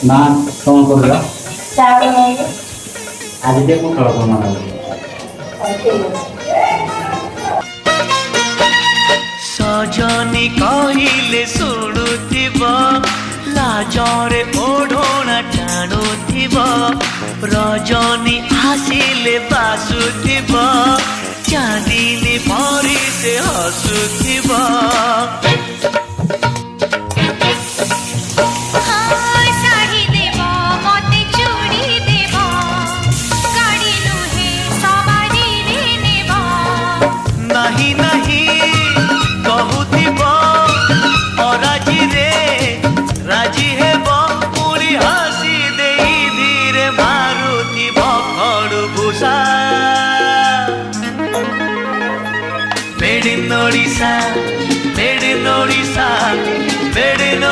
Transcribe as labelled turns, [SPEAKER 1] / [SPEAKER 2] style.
[SPEAKER 1] ନା କଣ କରିବା
[SPEAKER 2] ଚା ବନେଇବି।
[SPEAKER 1] ଆଜି ଟିକେ ପଖାଳ ବନା ହବ।
[SPEAKER 2] ହଉ ଠିକ୍ ଅଛି।
[SPEAKER 3] सजनी कहले शुणुथिब लाजरे ओढ़ना टाणुथिब रजनी आसिले बासुथिब चांदिनी परी से हसुथिब नहीं नहीं कहूथिब अराजी रे राजी हेब पुरी हसी दे धीरे मारुथिब खड़भूषा made in Odisha made in Odisha made in